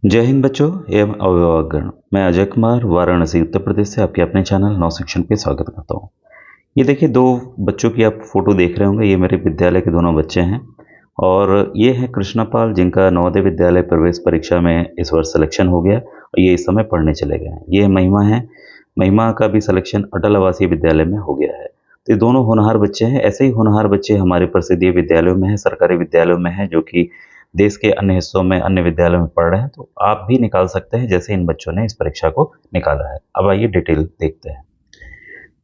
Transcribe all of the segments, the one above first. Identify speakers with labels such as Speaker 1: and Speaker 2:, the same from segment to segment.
Speaker 1: जय हिंद बच्चों एवं अभिभावकगण। मैं अजय कुमार वाराणसी उत्तर प्रदेश से आपके अपने चैनल नौ शिक्षण पे स्वागत करता हूँ। ये देखिए दो बच्चों की आप फोटो देख रहे होंगे। ये मेरे विद्यालय के दोनों बच्चे हैं और ये हैं कृष्णा पाल, जिनका नवोदय विद्यालय प्रवेश परीक्षा में इस वर्ष सिलेक्शन हो गया और ये इस समय पढ़ने चले गए हैं। ये महिमा है, महिमा का भी सिलेक्शन अटल आवासीय विद्यालय में हो गया है। तो ये दोनों होनहार बच्चे हैं। ऐसे ही होनहार बच्चे हमारे प्रसिद्धि विद्यालयों में हैं, सरकारी विद्यालयों में हैं, जो कि देश के अन्य हिस्सों में अन्य विद्यालयों में पढ़ रहे हैं। तो आप भी निकाल सकते हैं जैसे इन बच्चों ने इस परीक्षा को निकाला है। अब आइए डिटेल देखते हैं।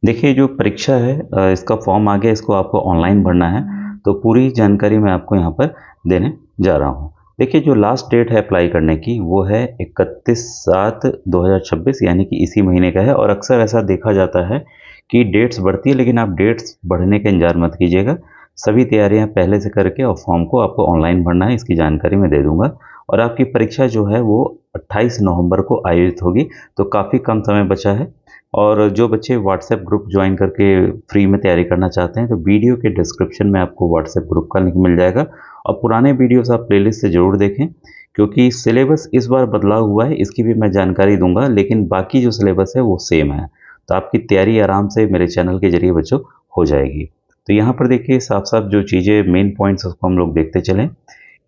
Speaker 1: देखिए जो परीक्षा है इसका फॉर्म आ गया, इसको आपको ऑनलाइन भरना है। तो पूरी जानकारी मैं आपको यहाँ पर देने जा रहा हूँ। देखिए जो लास्ट डेट है अप्लाई करने की वो है 31/7/2026, यानी कि इसी महीने का है। और अक्सर ऐसा देखा जाता है कि डेट्स बढ़ती है, लेकिन आप डेट्स बढ़ने का इंतजार मत कीजिएगा। सभी तैयारियां पहले से करके और फॉर्म को आपको ऑनलाइन भरना है, इसकी जानकारी मैं दे दूंगा। और आपकी परीक्षा जो है वो 28 नवंबर को आयोजित होगी, तो काफ़ी कम समय बचा है। और जो बच्चे व्हाट्सएप ग्रुप ज्वाइन करके फ्री में तैयारी करना चाहते हैं, तो वीडियो के डिस्क्रिप्शन में आपको व्हाट्सएप ग्रुप का लिंक मिल जाएगा। और पुराने वीडियोस आप प्लेलिस्ट से ज़रूर देखें, क्योंकि सिलेबस इस बार बदलाव हुआ है, इसकी भी मैं जानकारी दूंगा, लेकिन बाकी जो सिलेबस है वो सेम है। तो आपकी तैयारी आराम से मेरे चैनल के जरिए बच्चों हो जाएगी। तो यहाँ पर देखिए साफ साफ जो चीज़ें मेन पॉइंट्स उसको हम लोग देखते चलें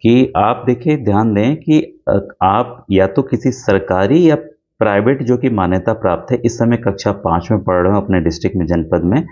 Speaker 1: कि आप देखिए ध्यान दें कि आप या तो किसी सरकारी या प्राइवेट जो कि मान्यता प्राप्त है, इस समय कक्षा 5 में पढ़ रहे हो अपने डिस्ट्रिक्ट में, जनपद में,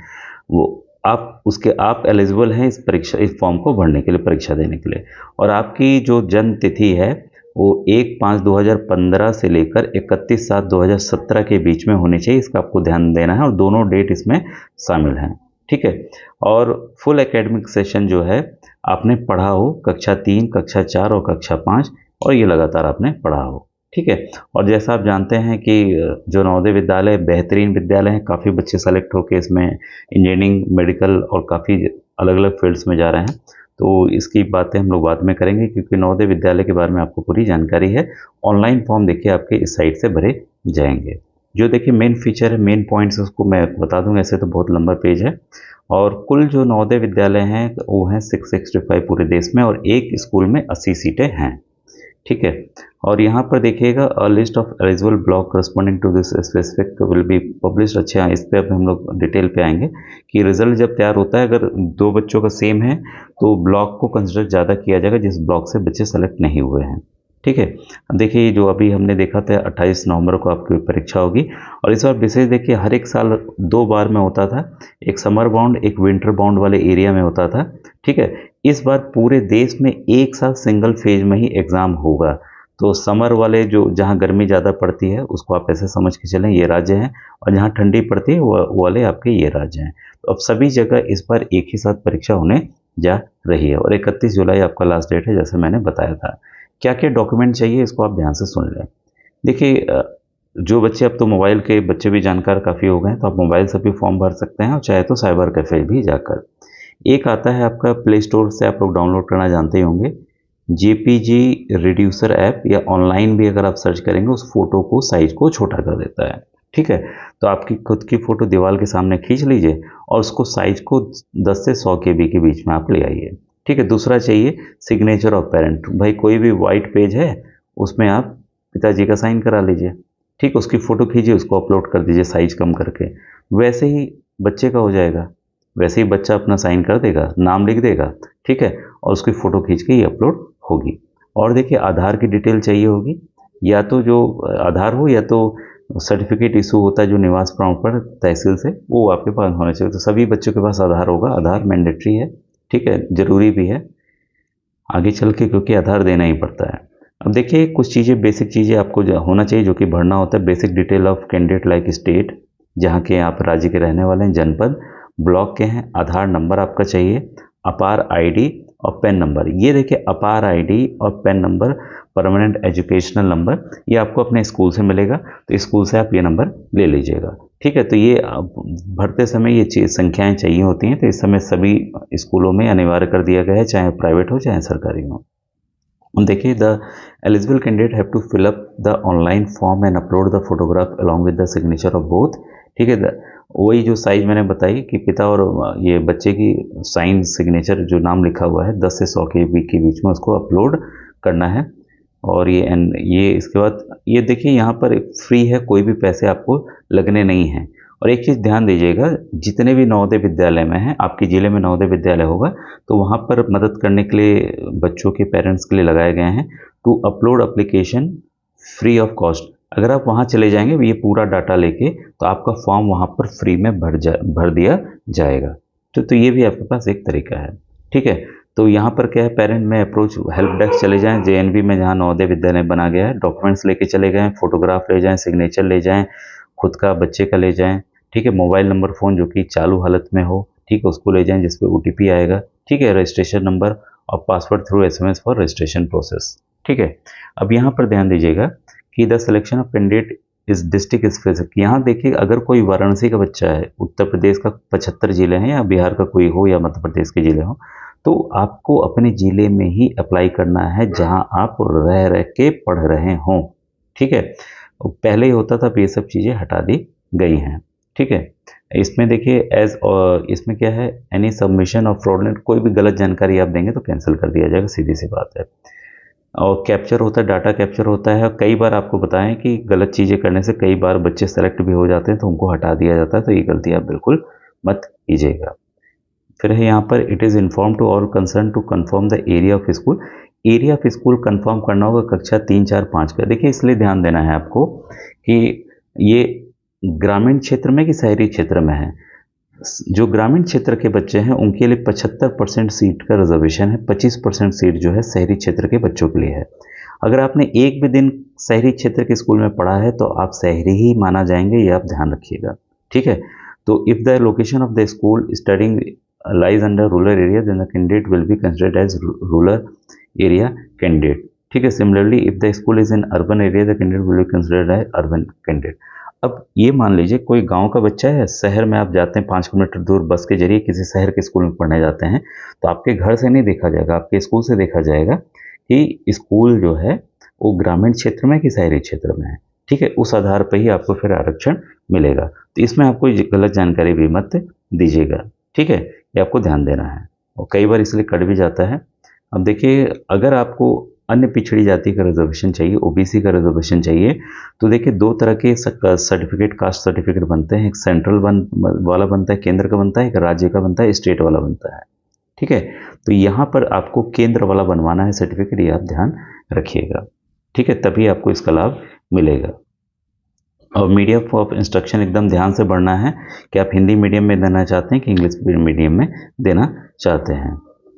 Speaker 1: वो आप एलिजिबल हैं इस परीक्षा, इस फॉर्म को भरने के लिए, परीक्षा देने के लिए। और आपकी जो जन्म तिथि है वो 1/5/2015 से लेकर 31/7/2017 के बीच में होनी चाहिए। इसका आपको ध्यान देना है और दोनों डेट इसमें शामिल हैं। ठीक है। और फुल एकेडमिक सेशन जो है आपने पढ़ा हो, कक्षा 3, कक्षा 4 और कक्षा 5, और ये लगातार आपने पढ़ा हो। ठीक है। और जैसा आप जानते हैं कि जो नवोदय विद्यालय बेहतरीन विद्यालय हैं, काफ़ी बच्चे सेलेक्ट होकर इसमें इंजीनियरिंग, मेडिकल और काफ़ी अलग अलग फील्ड्स में जा रहे हैं। तो इसकी बातें हम लोग बाद में करेंगे, क्योंकि नवोदय विद्यालय के बारे में आपको पूरी जानकारी है। ऑनलाइन फॉर्म देखिए आपके इस साइट से भरे जाएंगे। जो देखिए मेन फीचर है, मेन पॉइंट्स, उसको मैं बता दूंगा। ऐसे तो बहुत लंबा पेज है। और कुल जो नवोदय विद्यालय हैं वो हैं 665 पूरे देश में, और एक स्कूल में 80 सीटें हैं। ठीक है। और यहाँ पर देखिएगा a list of eligible block corresponding to this specific will be publish. अच्छा, इस पे अब हम लोग डिटेल पे आएंगे कि रिजल्ट जब तैयार होता है, अगर दो बच्चों का सेम है तो ब्लॉक को कंसिडर ज़्यादा किया जाएगा जिस ब्लॉक से बच्चे सेलेक्ट नहीं हुए हैं। ठीक है। अब देखिए जो अभी हमने देखा था 28 नवंबर को आपकी परीक्षा होगी। और इस बार विशेष देखिए हर एक साल दो बार में होता था, एक समर बाउंड एक विंटर बाउंड वाले एरिया में होता था। ठीक है। इस बार पूरे देश में एक साथ सिंगल फेज में ही एग्ज़ाम होगा। तो समर वाले जो जहाँ गर्मी ज़्यादा पड़ती है उसको आप ऐसे समझ के चलें, ये राज्य हैं, और जहाँ ठंडी पड़ती है वो वाले आपके ये राज्य हैं। तो अब सभी जगह इस बार एक ही साथ परीक्षा होने जा रही है। और 31 जुलाई आपका लास्ट डेट है, जैसे मैंने बताया था। क्या क्या डॉक्यूमेंट चाहिए इसको आप ध्यान से सुन लें। देखिए जो बच्चे, अब तो मोबाइल के बच्चे भी जानकार काफ़ी हो गए हैं, तो आप मोबाइल से भी फॉर्म भर सकते हैं, और चाहे तो साइबर कैफे भी जाकर। एक आता है आपका प्ले स्टोर से, आप लोग डाउनलोड करना जानते ही होंगे, जेपीजी रिड्यूसर ऐप, या ऑनलाइन भी अगर आप सर्च करेंगे उस फोटो को, साइज को छोटा कर देता है। ठीक है। तो आपकी खुद की फ़ोटो दीवार के सामने खींच लीजिए और उसको साइज को 10 से 100 KB के बीच में आप ले आइए। ठीक है। दूसरा चाहिए सिग्नेचर ऑफ पेरेंट। भाई कोई भी वाइट पेज है उसमें आप पिताजी का साइन करा लीजिए। ठीक, उसकी फ़ोटो खींचिए, उसको अपलोड कर दीजिए साइज कम करके। वैसे ही बच्चे का हो जाएगा, वैसे ही बच्चा अपना साइन कर देगा, नाम लिख देगा। ठीक है। और उसकी फ़ोटो खींच के ये अपलोड होगी। और देखिए आधार की डिटेल चाहिए होगी, या तो जो आधार हो, या तो सर्टिफिकेट इशू होता है जो निवास प्रमाण पत्र तहसील से, वो आपके पास होना चाहिए। तो सभी बच्चों के पास आधार होगा, आधार मैंडेटरी है। ठीक है, ज़रूरी भी है आगे चल के, क्योंकि आधार देना ही पड़ता है। अब देखिए कुछ चीज़ें, बेसिक चीज़ें आपको होना चाहिए जो कि भरना होता है। Basic detail of candidate like state, जहाँ के आप राज्य के रहने वाले हैं, जनपद, ब्लॉक के हैं, आधार नंबर आपका चाहिए, अपार आईडी और पैन नंबर। ये देखिए अपार आईडी और pan number, permanent educational number, ये आपको अपने स्कूल से मिलेगा, तो स्कूल से आप ये नंबर ले लीजिएगा। ठीक है। तो ये भरते समय ये संख्याएं चाहिए होती हैं, तो इस समय सभी स्कूलों में अनिवार्य कर दिया गया है, चाहे प्राइवेट हो चाहे सरकारी हो। देखिए the eligible candidate have to fill up the online form and upload the photograph along with the signature of both. ठीक है। वही जो साइज मैंने बताई कि पिता और ये बच्चे की साइन सिग्नेचर जो नाम लिखा हुआ है 10 से 100 KB के बीच में, उसको अपलोड करना है। और ये इसके बाद ये देखिए यहाँ पर फ्री है, कोई भी पैसे आपको लगने नहीं हैं। और एक चीज़ ध्यान दीजिएगा, जितने भी नवोदय विद्यालय में हैं, आपके ज़िले में नवोदय विद्यालय होगा तो वहाँ पर मदद करने के लिए बच्चों के पेरेंट्स के लिए लगाए गए हैं to upload application free of cost. अगर आप वहाँ चले जाएंगे ये पूरा डाटा लेके, तो आपका फॉर्म वहाँ पर फ्री में भर दिया जाएगा। तो ये भी आपके पास एक तरीका है। ठीक है, तो यहाँ पर क्या है, पेरेंट में अप्रोच हेल्प डेस्क चले जाएं, जेएनवी में जहाँ नवोदय विद्यालय बना गया है, डॉक्यूमेंट्स लेके चले गए, फोटोग्राफ ले जाएं, सिग्नेचर ले जाएं, खुद का बच्चे का ले जाएं। ठीक है, मोबाइल नंबर फ़ोन जो कि चालू हालत में हो, ठीक है, उसको ले जाएं जिसपे ओटीपी आएगा। ठीक है, रजिस्ट्रेशन नंबर और password through SMS for registration process. ठीक है, अब यहाँ पर ध्यान दीजिएगा कि द सिलेक्शन ऑफ कैंडिडेट इस डिस्ट्रिक्ट स्पेसिफिक। यहाँ देखिए, अगर कोई वाराणसी का बच्चा है, उत्तर प्रदेश का 75 जिले हैं, या बिहार का कोई हो, या मध्य प्रदेश के जिले हो, तो आपको अपने ज़िले में ही अप्लाई करना है जहां आप रह के पढ़ रहे हों। ठीक है, पहले ही होता था, ये सब चीज़ें हटा दी गई हैं। ठीक है, इसमें देखिए इसमें क्या है, एनी सबमिशन ऑफ फ्रॉडलेंट, कोई भी गलत जानकारी आप देंगे तो कैंसिल कर दिया जाएगा, सीधी सी बात है। और कैप्चर होता है, डाटा कैप्चर होता है। कई बार आपको बताएं कि गलत चीज़ें करने से कई बार बच्चे सेलेक्ट भी हो जाते हैं तो उनको हटा दिया जाता है, तो ये गलती आप बिल्कुल मत कीजिएगा। फिर है यहाँ पर, it is inform to all concern to confirm the area of school. Area of school confirm करना होगा कक्षा 3, 4, 5 का। देखिए, इसलिए ध्यान देना है आपको कि ये ग्रामीण क्षेत्र में कि शहरी क्षेत्र में है। जो ग्रामीण क्षेत्र के बच्चे हैं उनके लिए 75% सीट का रिजर्वेशन है, 25% सीट जो है शहरी क्षेत्र के बच्चों के लिए है। अगर आपने एक भी दिन शहरी क्षेत्र के स्कूल में पढ़ा है तो आप शहरी ही माना जाएंगे, ये आप ध्यान रखिएगा। ठीक है, तो if the location of the school studying lies under rural area, then the candidate will be considered as rural area candidate. ठीक है, similarly if the school is in urban area, the candidate will be considered as urban candidate. अब ये मान लीजिए कोई गांव का बच्चा है, शहर में आप जाते हैं 5 किलोमीटर दूर बस के जरिए किसी शहर के स्कूल में पढ़ने जाते हैं, तो आपके घर से नहीं देखा जाएगा, आपके स्कूल से देखा जाएगा कि स्कूल जो है वो ग्रामीण क्षेत्र में कि शहरी क्षेत्र में है। ठीक है, उस आधार पर ही आपको फिर आरक्षण मिलेगा। तो इसमें आपको गलत जानकारी भी मत दीजिएगा। ठीक है, ये आपको ध्यान देना है, और कई बार इसलिए कट भी जाता है। अब देखिए, अगर आपको अन्य पिछड़ी जाति का रिजर्वेशन चाहिए, ओबीसी का रिजर्वेशन चाहिए, तो देखिए 2 तरह के सर्टिफिकेट, कास्ट सर्टिफिकेट बनते हैं। एक सेंट्रल वाला बनता है, केंद्र का बनता है, एक राज्य का बनता है, स्टेट वाला बनता है। ठीक है, तो यहाँ पर आपको केंद्र वाला बनवाना है सर्टिफिकेट, ये आप ध्यान रखिएगा। ठीक है, तभी आपको इसका लाभ मिलेगा। और मीडियम ऑफ इंस्ट्रक्शन एकदम ध्यान से पढ़ना है कि आप हिंदी मीडियम में देना चाहते हैं कि इंग्लिश मीडियम में देना चाहते हैं।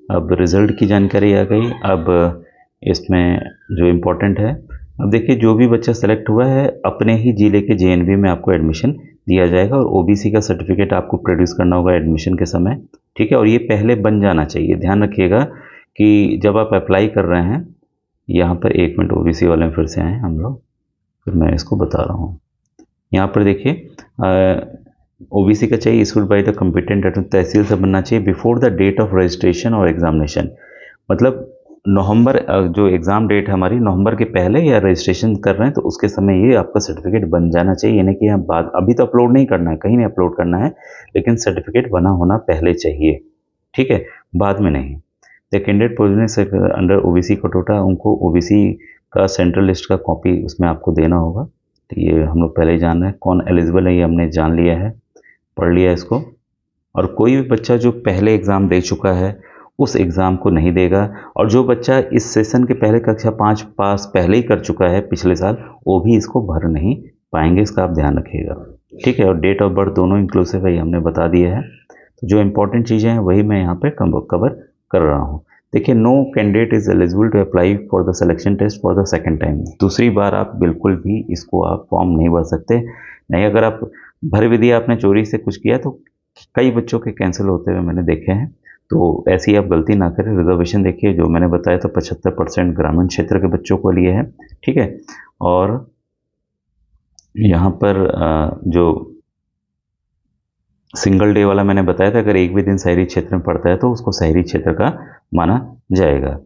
Speaker 1: अब रिज़ल्ट की जानकारी आ गई। अब इसमें जो इम्पोर्टेंट है, अब देखिए, जो भी बच्चा सेलेक्ट हुआ है अपने ही ज़िले के जेएनवी में आपको एडमिशन दिया जाएगा, और ओबीसी का सर्टिफिकेट आपको प्रोड्यूस करना होगा एडमिशन के समय। ठीक है, और ये पहले बन जाना चाहिए। ध्यान रखिएगा कि जब आप अप्लाई कर रहे हैं, यहाँ पर 1 मिनट, ओबीसी वाले में फिर से आए हम लोग, फिर मैं इसको बता रहा हूँ। यहाँ पर देखिए, ओबीसी का चाहिए, issued by the competent tehsil से बनना चाहिए before the date of registration और एग्जामिनेशन। मतलब नवंबर, जो एग्ज़ाम डेट है हमारी, नवंबर के पहले या रजिस्ट्रेशन कर रहे हैं तो उसके समय ये आपका सर्टिफिकेट बन जाना चाहिए। यानी कि हम बाद, अभी तो अपलोड नहीं करना है, कहीं नहीं अपलोड करना है, लेकिन सर्टिफिकेट बना होना पहले चाहिए। ठीक है, बाद में नहीं। The candidate position under OBC Kota, उनको ओबीसी का सेंट्रल लिस्ट का कॉपी उसमें आपको देना होगा। तो ये हम लोग पहले ही जान रहे हैं, कौन एलिजिबल है ये हमने जान लिया है, पढ़ लिया इसको। और कोई भी बच्चा जो पहले एग्ज़ाम दे चुका है उस एग्ज़ाम को नहीं देगा, और जो बच्चा इस सेशन के पहले कक्षा 5 पास पहले ही कर चुका है पिछले साल, वो भी इसको भर नहीं पाएंगे, इसका आप ध्यान रखिएगा। ठीक है, और डेट ऑफ बर्थ दोनों इंक्लूसिव है, ये हमने बता दिया है। तो जो इंपॉर्टेंट चीज़ें हैं वही मैं यहाँ पे कवर कर रहा हूँ। देखिए, no candidate is eligible to apply for the selection test for the second time. दूसरी बार आप बिल्कुल भी इसको आप फॉर्म नहीं भर सकते। नहीं, अगर आप भर भी दिया, आपने चोरी से कुछ किया, तो कई बच्चों के कैंसिल होते हुए मैंने देखे हैं। तो ऐसी आप गलती ना करें। रिजर्वेशन देखिए, जो मैंने बताया था 75% ग्रामीण क्षेत्र के बच्चों को लिए है। ठीक है, और यहाँ पर जो सिंगल डे वाला मैंने बताया था, अगर एक भी दिन शहरी क्षेत्र में पड़ता है तो उसको शहरी क्षेत्र का माना जाएगा।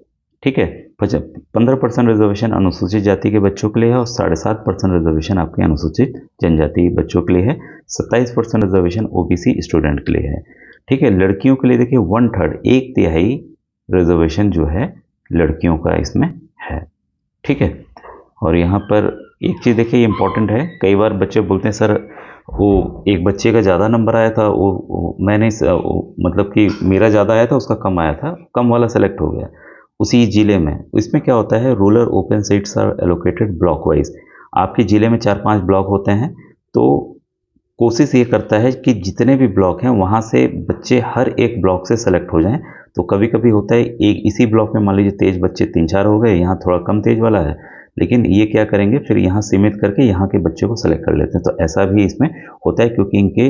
Speaker 1: ठीक है, 15% रिजर्वेशन अनुसूचित जाति के बच्चों के लिए है, और 7.5% रिजर्वेशन आपके अनुसूचित जनजाति बच्चों के लिए है। 27% रिजर्वेशन ओबीसी स्टूडेंट के लिए है। ठीक है, लड़कियों के लिए देखिए 1/3, 1/3 रिजर्वेशन जो है लड़कियों का इसमें है। ठीक है। और यहाँ पर एक चीज़ देखिए, ये इंपॉर्टेंट है, कई बार बच्चे बोलते हैं सर वो एक बच्चे का ज़्यादा नंबर आया था, मैंने मतलब कि मेरा ज़्यादा आया था, उसका कम आया था, कम वाला सेलेक्ट हो गया उसी ज़िले में। इसमें क्या होता है, rural open seats are allocated block wise. आपके ज़िले में 4-5 ब्लॉक होते हैं, तो कोशिश ये करता है कि जितने भी ब्लॉक हैं वहाँ से बच्चे हर एक ब्लॉक से सेलेक्ट हो जाएं। तो कभी कभी होता है एक इसी ब्लॉक में मान लीजिए तेज बच्चे 3-4 हो गए, यहाँ थोड़ा कम तेज वाला है, लेकिन ये क्या करेंगे फिर यहाँ सीमित करके यहाँ के बच्चे को सेलेक्ट कर लेते हैं। तो ऐसा भी इसमें होता है, क्योंकि इनके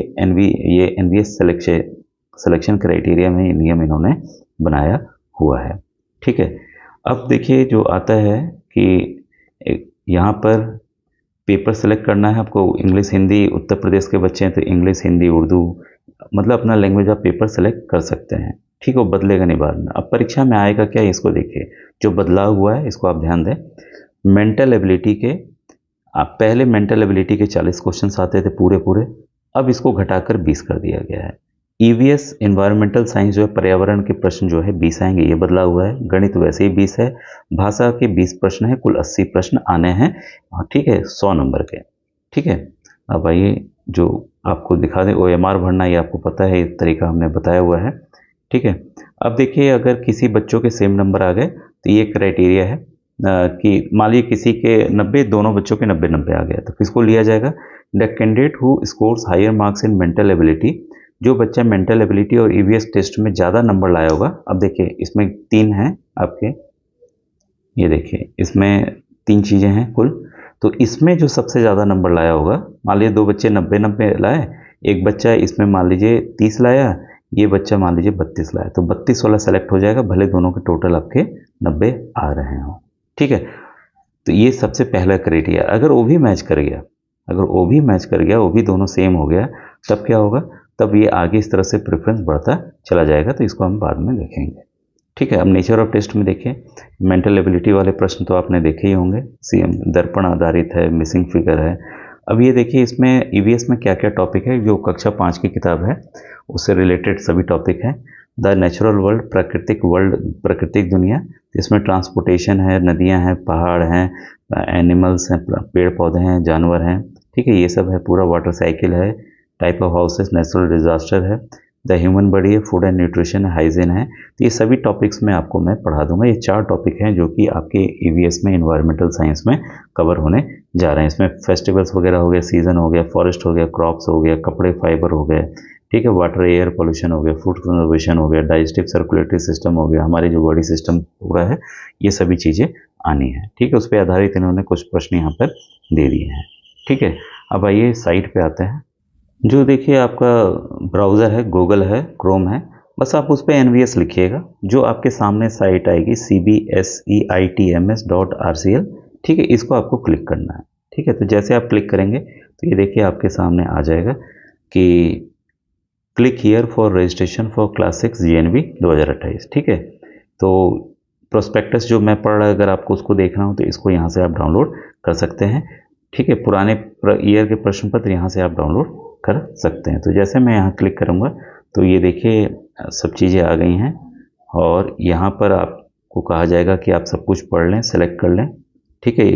Speaker 1: ये एनवीएस सिलेक्शन क्राइटेरिया में ये नियम इन्होंने बनाया हुआ है। ठीक है। अब देखिए जो आता है कि यहाँ पर पेपर सेलेक्ट करना है आपको, इंग्लिश हिंदी, उत्तर प्रदेश के बच्चे हैं तो इंग्लिश हिंदी उर्दू, मतलब अपना लैंग्वेज आप पेपर सेलेक्ट कर सकते हैं। ठीक है, वो बदलेगा नहीं बाद में। अब परीक्षा में आएगा क्या, इसको देखिए, जो बदलाव हुआ है इसको आप ध्यान दें। मेंटल एबिलिटी के आप पहले मेंटल एबिलिटी के 40 क्वेश्चंस आते थे पूरे पूरे, अब इसको घटाकर 20 कर दिया गया है। ईवीएस एनवायरमेंटल साइंस जो है, पर्यावरण के प्रश्न जो है 20 आएंगे, ये बदला हुआ है। गणित वैसे ही 20 है। भाषा के 20 प्रश्न है, कुल 80 प्रश्न आने हैं। ठीक है, 100 नंबर के। ठीक है। अब आइए जो आपको दिखा दें, ओएमआर भरना, ये आपको पता है, ये तरीका हमने बताया हुआ है। ठीक है। अब देखिए अगर किसी बच्चों के सेम नंबर आ गए तो ये क्राइटेरिया है कि मान लीजिए किसी के 90, दोनों बच्चों के 90-90 आ गया, तो किसको लिया जाएगा, the candidate who scores higher marks in mental ability. जो बच्चा मेंटल एबिलिटी और ईवीएस टेस्ट में ज़्यादा नंबर लाया होगा। अब देखिए इसमें 3 हैं आपके, ये देखिए इसमें 3 चीज़ें हैं कुल। तो इसमें जो सबसे ज़्यादा नंबर लाया होगा, मान लीजिए 2 बच्चे 90-90 लाए, एक बच्चा इसमें मान लीजिए 30 लाया, ये बच्चा मान लीजिए 32 लाया, तो 32 वाला सेलेक्ट हो जाएगा, भले दोनों के टोटल आपके 90 आ रहे हों। ठीक है। तो ये सबसे पहला क्राइटेरिया। अगर वो भी मैच कर गया, अगर वो भी मैच कर गया, वो भी दोनों सेम हो गया, तब क्या होगा, तब ये आगे इस तरह से प्रेफरेंस बढ़ता चला जाएगा। तो इसको हम बाद में देखेंगे। ठीक है। अब नेचर ऑफ टेस्ट में देखिए, मेंटल एबिलिटी वाले प्रश्न तो आपने देखे ही होंगे, सीएम दर्पण आधारित है, मिसिंग फिगर है। अब ये देखिए इसमें ईवीएस में क्या क्या टॉपिक है, जो कक्षा 5 की किताब है उससे रिलेटेड सभी टॉपिक हैं। द नेचुरल वर्ल्ड, प्राकृतिक दुनिया, इसमें ट्रांसपोर्टेशन है, नदियां हैं, पहाड़ हैं, एनिमल्स हैं, पेड़ पौधे हैं, जानवर हैं। ठीक है, ये सब है। पूरा वाटर साइकिल है, type of houses, natural disaster है, द ह्यूमन बॉडी है, फूड एंड न्यूट्रिशन है, हाइजीन है। तो ये सभी टॉपिक्स में आपको मैं पढ़ा दूंगा। ये 4 टॉपिक हैं जो कि आपके ईवीएस में एनवायरमेंटल साइंस में कवर होने जा रहे हैं। इसमें फेस्टिवल्स वगैरह हो गए, सीजन हो गया, फॉरेस्ट हो गया, क्रॉप्स हो गया, कपड़े फाइबर हो गए, ठीक है, वाटर एयर पोल्यूशन हो गया, फूड कंजर्वेशन हो गया, डाइजेस्टिव सर्कुलेटरी सिस्टम हो गया, हमारे जो बॉडी सिस्टम पूरा है, ये सभी चीज़ें आनी है। ठीक है, उस पर आधारित इन्होंने कुछ प्रश्न यहाँ पर दे दिए हैं। ठीक है। अब आइए साइट पे आते हैं। जो देखिए आपका ब्राउज़र है, गूगल है, क्रोम है, बस आप उस पर एनवीएस लिखिएगा, जो आपके सामने साइट आएगी cbseitms.rcl। ठीक है, इसको आपको क्लिक करना है। ठीक है, तो जैसे आप क्लिक करेंगे तो ये देखिए आपके सामने आ जाएगा कि click here for registration for class 6 GNV 2028। ठीक है, तो प्रोस्पेक्टस जो मैं पढ़ रहा, अगर आपको उसको देखना हो तो इसको यहाँ से आप डाउनलोड कर सकते हैं। ठीक है, पुराने ईयर के प्रश्न पत्र यहाँ से आप डाउनलोड कर सकते हैं। तो जैसे मैं यहाँ क्लिक करूँगा तो ये देखिए सब चीज़ें आ गई हैं, और यहाँ पर आपको कहा जाएगा कि आप सब कुछ पढ़ लें, सेलेक्ट कर लें। ठीक है,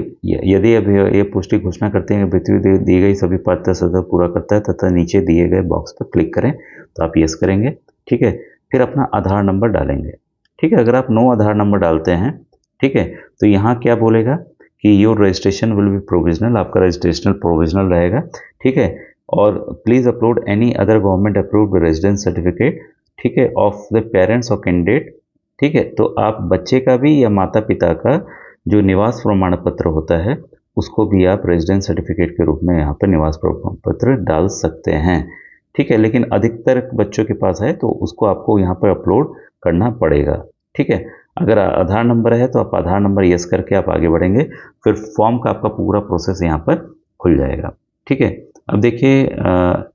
Speaker 1: यदि अब ये पुष्टि घोषणा करते हैं कि पृथ्वी दी गई सभी पात्रता सतह पूरा करता है तथा नीचे दिए गए बॉक्स पर क्लिक करें, तो आप यस करेंगे। ठीक है, फिर अपना आधार नंबर डालेंगे। ठीक है, अगर आप नो आधार नंबर डालते हैं, ठीक है, तो यहाँ क्या बोलेगा कि your registration will be provisional, आपका रजिस्ट्रेशन प्रोविजनल रहेगा। ठीक है, और please upload any other government approved residence certificate, ठीक है, ऑफ द पेरेंट्स और कैंडिडेट। ठीक है, तो आप बच्चे का भी या माता पिता का जो निवास प्रमाण पत्र होता है उसको भी आप रेजिडेंस सर्टिफिकेट के रूप में यहाँ पर निवास प्रमाण पत्र डाल सकते हैं। ठीक है, लेकिन अधिकतर बच्चों के पास है तो उसको आपको यहाँ पर अपलोड करना पड़ेगा। ठीक है, अगर आधार नंबर है तो आप आधार नंबर यस करके आप आगे बढ़ेंगे, फिर फॉर्म का आपका पूरा प्रोसेस यहाँ पर खुल जाएगा। ठीक है, अब देखिए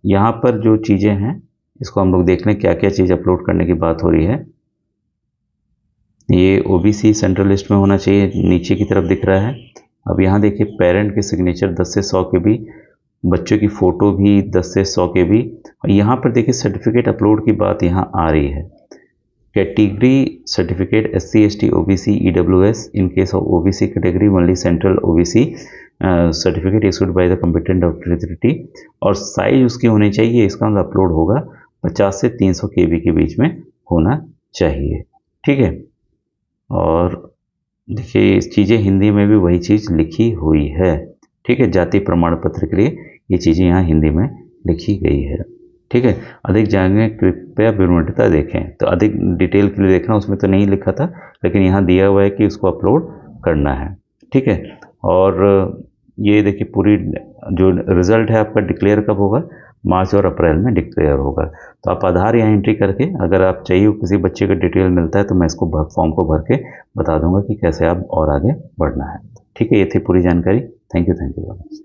Speaker 1: यहाँ पर जो चीज़ें हैं इसको हम लोग देख लें, क्या क्या चीज़ अपलोड करने की बात हो रही है। ये ओबीसी सेंट्रल लिस्ट में होना चाहिए, नीचे की तरफ दिख रहा है। अब यहाँ देखिए पेरेंट के सिग्नेचर 10 से 100 के भी, बच्चों की फ़ोटो भी 10 से 100 के भी, और यहाँ पर देखिए सर्टिफिकेट अपलोड की बात यहाँ आ रही है। category certificate SC ST OBC EWS in case of OBC category only central OBC certificate issued by the competent authority और साइज उसकी होनी चाहिए, इसका मतलब अपलोड होगा 50 से 300 KB के बीच में होना चाहिए। ठीक है, और देखिए इस चीज़ें हिंदी में भी वही चीज़ लिखी हुई है। ठीक है, जाति प्रमाण पत्र के लिए ये चीज़ें यहाँ हिंदी में लिखी गई है। ठीक है, अधिक जानने कृपया विवरणता देखें। तो अधिक डिटेल के लिए देखना, उसमें तो नहीं लिखा था लेकिन यहाँ दिया हुआ है कि उसको अपलोड करना है। ठीक है, और ये देखिए पूरी जो रिज़ल्ट है आपका डिक्लेयर कब होगा, मार्च और अप्रैल में डिक्लेयर होगा। तो आप आधार यहाँ एंट्री करके, अगर आप चाहिए किसी बच्चे का डिटेल मिलता है तो मैं इसको फॉर्म को भर के बता दूंगा कि कैसे आप और आगे बढ़ना है। ठीक है, ये थी पूरी जानकारी। Thank you very much.